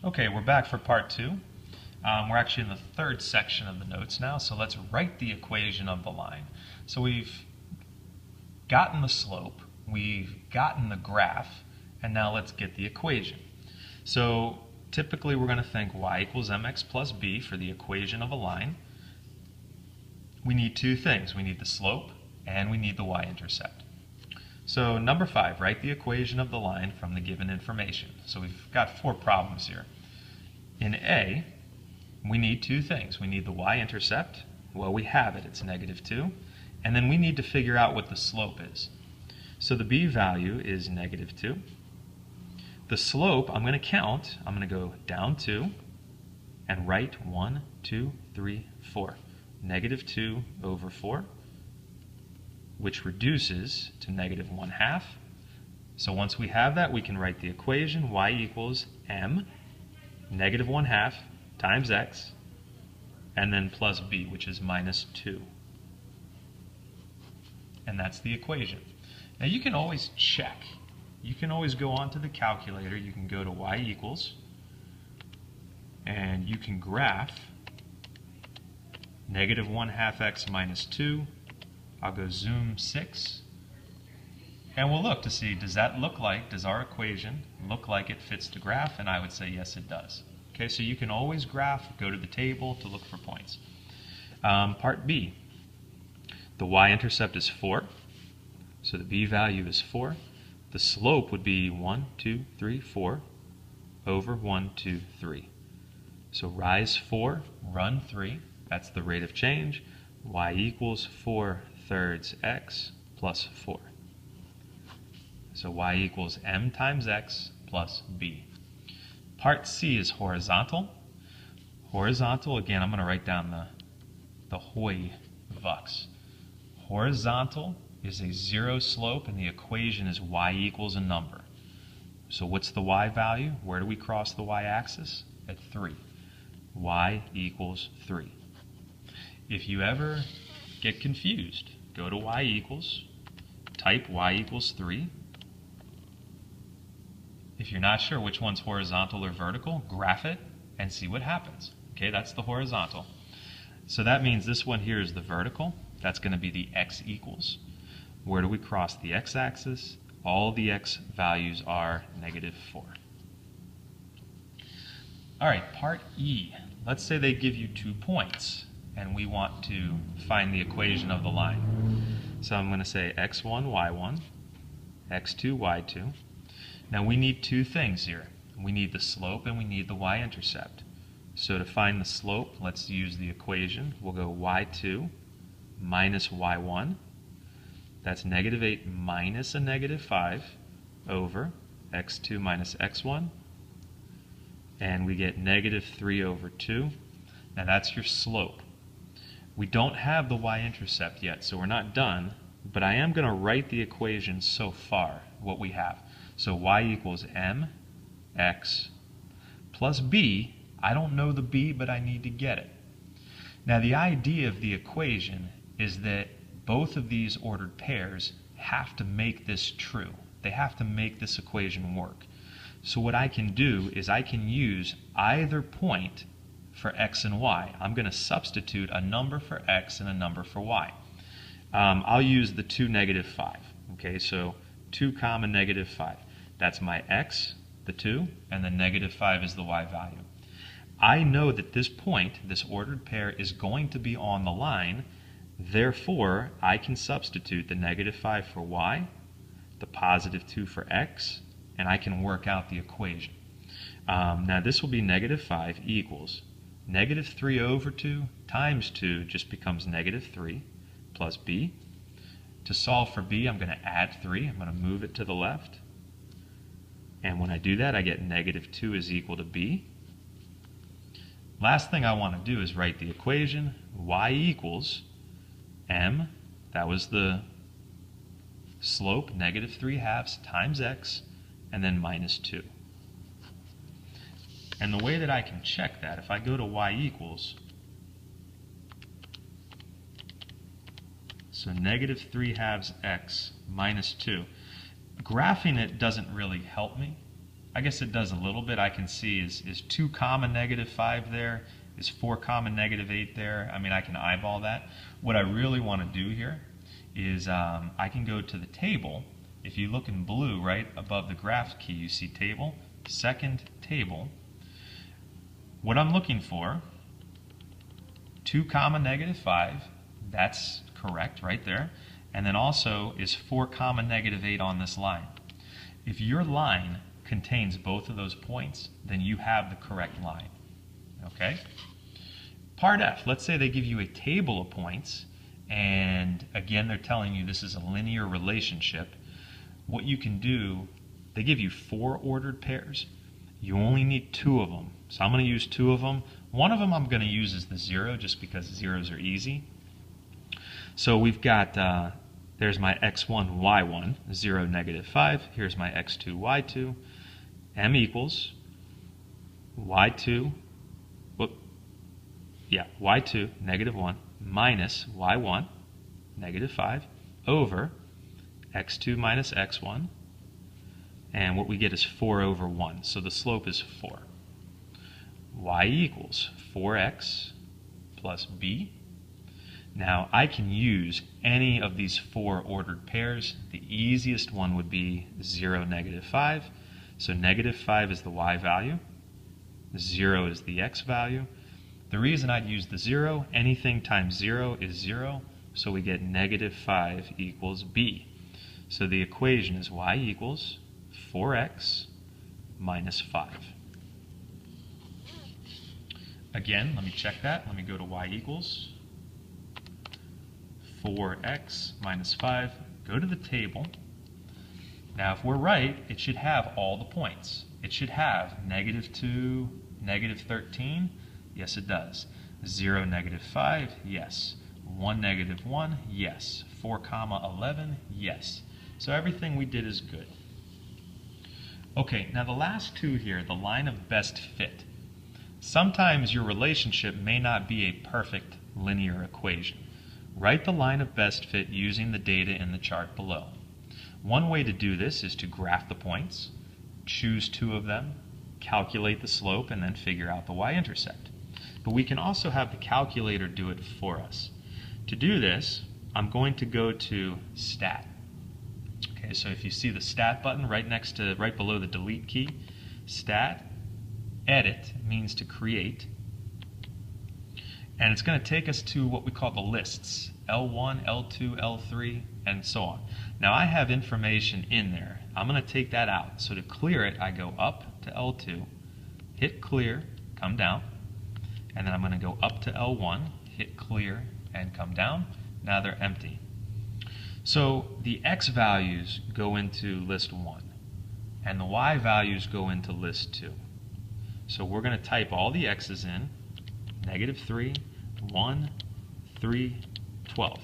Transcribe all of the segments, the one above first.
Okay, we're back for part two. We're actually in the third section of the notes now, so let's write the equation of the line. So we've gotten the slope, we've gotten the graph, and now let's get the equation. So typically we're going to think y equals mx plus b for the equation of a line. We need two things. We need the slope and we need the y-intercept. So number 5, write the equation of the line from the given information. So we've got 4 problems here. In A, we need two things. We need the y-intercept. Well, we have it. It's -2. And then we need to figure out what the slope is. So the b value is -2. The slope, I'm going to count. I'm going to go down 2 and write 1, 2, 3, 4. -2 over 4, which reduces to -1/2. So once we have that, we can write the equation y equals m -1/2 times x, and then plus b, which is -2. And that's the equation. Now you can always check. You can always go onto the calculator. You can go to y equals, and you can graph -1/2 x minus 2. I'll go zoom 6. And we'll look to see, does our equation look like it fits the graph? And I would say yes, it does. Okay, so you can always graph, go to the table to look for points. Part B, the y-intercept is 4, so the b value is 4. The slope would be 1, 2, 3, 4 over 1, 2, 3. So rise 4, run 3, that's the rate of change. Y equals 4/3 x plus 4. So y equals m times x plus b. Part C is horizontal. Horizontal, again, I'm going to write down the Hoy Vux. Horizontal is a 0 slope, and the equation is y equals a number. So what's the y value? Where do we cross the y-axis? At 3. Y equals 3. If you ever get confused, go to y equals, type y equals 3. If you're not sure which one's horizontal or vertical, graph it and see what happens. Okay, that's the horizontal. So that means this one here is the vertical. That's going to be the x equals. Where do we cross the x-axis? All the x values are -4. All right, part E. Let's say they give you 2 points, and we want to find the equation of the line. So I'm going to say x1, y1, x2, y2. Now we need 2 things here. We need the slope and we need the y-intercept. So to find the slope, let's use the equation. We'll go y2 minus y1. That's -8 minus a -5 over x2 minus x1. And we get -3 over 2. Now that's your slope. We don't have the y-intercept yet, so we're not done, but I am going to write the equation so far, what we have. So y equals mx plus b. I don't know the b, but I need to get it. Now the idea of the equation is that both of these ordered pairs have to make this true. They have to make this equation work. So what I can do is I can use either point for x and y. I'm going to substitute a number for x and a number for y. I'll use the 2, -5. Okay, so 2, -5. That's my x, the 2, and the -5 is the y value. I know that this point, this ordered pair, is going to be on the line. Therefore, I can substitute the -5 for y, the +2 for x, and I can work out the equation. Now this will be -5 equals -3 over 2 times 2 just becomes -3 plus b. To solve for b, I'm going to add 3. I'm going to move it to the left. And when I do that, I get -2 is equal to b. Last thing I want to do is write the equation. Y equals m, that was the slope, -3/2 times x, and then -2. And the way that I can check that, if I go to y equals, so -3/2 x minus 2, graphing it doesn't really help me. I guess it does a little bit. I can see is 2 comma negative 5 there, is 4 comma negative 8 there. I mean, I can eyeball that. What I really want to do here is I can go to the table. If you look in blue right above the graph key, you see table, second table. What I'm looking for, 2 comma negative 5, that's correct right there. And then also is 4 comma negative 8 on this line. If your line contains both of those points, then you have the correct line. Okay? Part F, let's say they give you a table of points, and again they're telling you this is a linear relationship. What you can do, they give you 4 ordered pairs. You only need 2 of them. So I'm going to use 2 of them. One of them I'm going to use as the 0 just because zeros are easy. So we've got, there's my x1, y1, 0, negative 5. Here's my x2, y2. M equals y2, y2, negative 1, minus y1, negative 5, over x2 minus x1. And what we get is 4 over 1. So the slope is 4. Y equals 4x plus b. Now I can use any of these 4 ordered pairs. The easiest one would be 0, negative 5. So negative 5 is the y value. 0 is the x value. The reason I'd use the 0, anything times 0 is 0. So we get negative 5 equals b. So the equation is y equals 4x minus 5. Again, let me check that. Let me go to y equals 4x minus 5. Go to the table. Now if we're right, it should have all the points. It should have negative 2, negative 13. Yes, it does. 0, negative 5. Yes. 1, negative 1. Yes. 4, comma 11. Yes. So everything we did is good. Okay, now the last 2 here, the line of best fit. Sometimes your relationship may not be a perfect linear equation. Write the line of best fit using the data in the chart below. One way to do this is to graph the points, choose 2 of them, calculate the slope, and then figure out the y-intercept. But we can also have the calculator do it for us. To do this, I'm going to go to Stat. Okay, so if you see the Stat button right below the Delete key, Stat, Edit means to create, and it's going to take us to what we call the lists, L1, L2, L3, and so on. Now I have information in there. I'm going to take that out. So to clear it, I go up to L2, hit clear, come down, and then I'm going to go up to L1, hit clear, and come down. Now they're empty. So the x values go into list 1, and the y values go into list 2. So we're going to type all the x's in, negative 3, 1, 3, 12.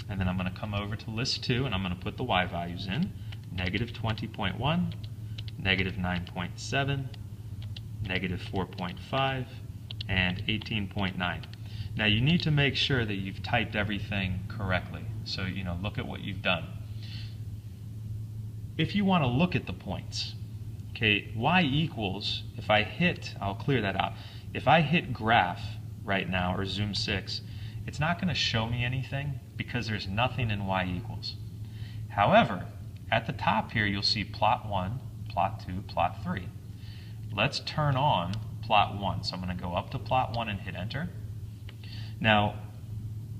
And then I'm going to come over to list 2, and I'm going to put the y values in, negative 20.1, negative 9.7, negative 4.5, and 18.9. Now you need to make sure that you've typed everything correctly. So, look at what you've done. If you want to look at the points, okay, y equals, if I hit, I'll clear that out. If I hit graph right now, or zoom 6, it's not going to show me anything because there's nothing in y equals. However, at the top here you'll see plot 1, plot 2, plot 3. Let's turn on plot 1. So I'm going to go up to plot 1 and hit enter. Now,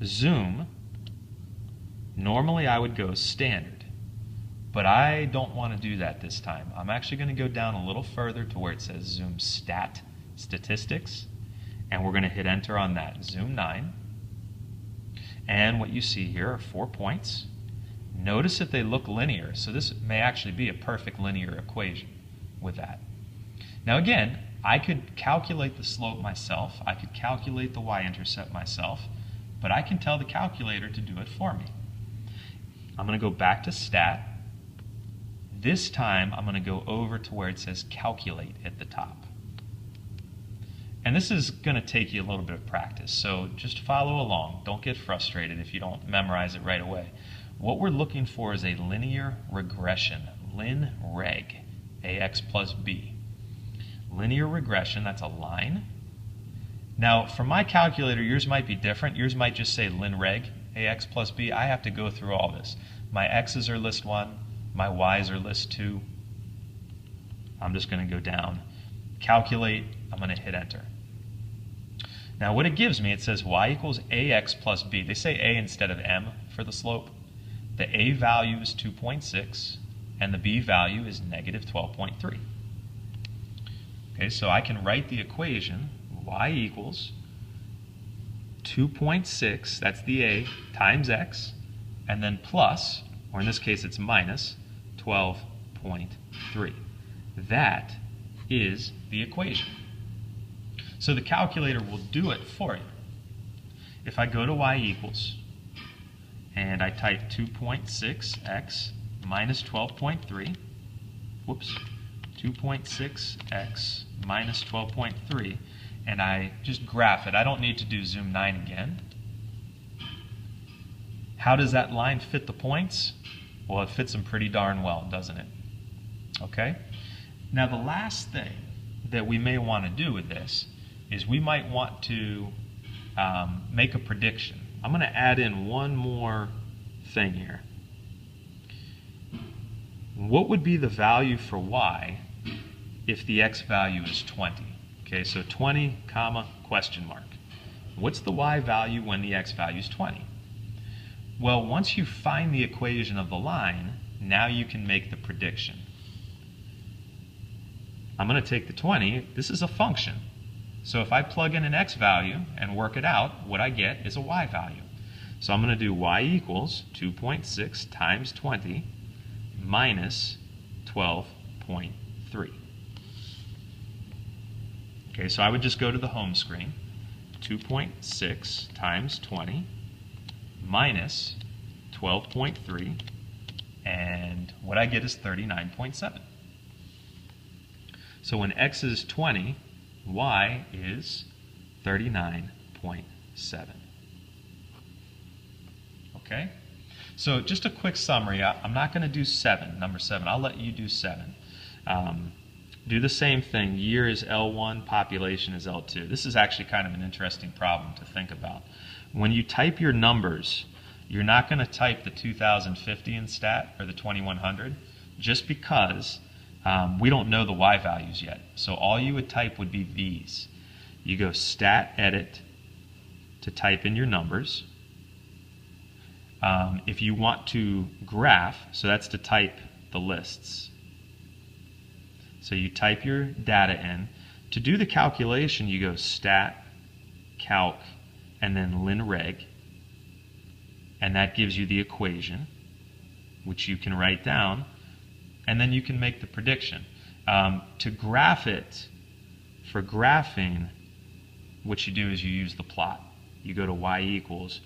zoom, normally I would go standard, but I don't want to do that this time. I'm actually going to go down a little further to where it says zoom stat, statistics, and we're going to hit enter on that. Zoom 9. And what you see here are 4 points. Notice that they look linear, so this may actually be a perfect linear equation with that. Now again, I could calculate the slope myself, I could calculate the y-intercept myself, but I can tell the calculator to do it for me. I'm going to go back to Stat. This time I'm going to go over to where it says Calculate at the top. And this is going to take you a little bit of practice, so just follow along. Don't get frustrated if you don't memorize it right away. What we're looking for is a linear regression, lin reg. ax plus b. Linear regression, that's a line. Now, for my calculator, yours might be different. Yours might just say linreg, ax plus b. I have to go through all this. My x's are list 1, my y's are list 2. I'm just going to go down, calculate, I'm going to hit enter. Now what it gives me, it says y equals ax plus b. They say a instead of m for the slope. The a value is 2.6 and the b value is negative 12.3. Okay, so I can write the equation y equals 2.6, that's the a, times x, and then plus, or in this case it's minus, 12.3. That is the equation. So the calculator will do it for you. If I go to y equals, and I type 2.6x minus 12.3, whoops, 2.6x minus 12.3, and I just graph it. I don't need to do zoom 9 again. How does that line fit the points? Well, it fits them pretty darn well, doesn't it? Okay? Now the last thing that we may want to do with this is we might want to make a prediction. I'm going to add in one more thing here. What would be the value for y if the x value is 20? Okay, so 20, comma, question mark. What's the y value when the x value is 20? Well, once you find the equation of the line, now you can make the prediction. I'm going to take the 20. This is a function. So if I plug in an x value and work it out, what I get is a y value. So I'm going to do y equals 2.6 times 20 minus 12.3. Okay, so I would just go to the home screen. 2.6 times 20 minus 12.3, and what I get is 39.7. So when x is 20, y is 39.7. Okay? So just a quick summary. I'm not going to do number 7. I'll let you do 7. Do the same thing. Year is L1, population is L2. This is actually kind of an interesting problem to think about. When you type your numbers, you're not going to type the 2050 in stat or the 2100 just because we don't know the y values yet. So all you would type would be these. You go stat edit to type in your numbers. If you want to graph, so that's to type the lists. So you type your data in. To do the calculation, you go stat, calc, and then linreg, and that gives you the equation, which you can write down, and then you can make the prediction. To graph it, for graphing, what you do is you use the plot. You go to y equals,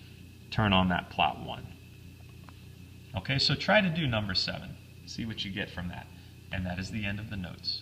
turn on that plot 1. Okay, so try to do number 7. See what you get from that. And that is the end of the notes.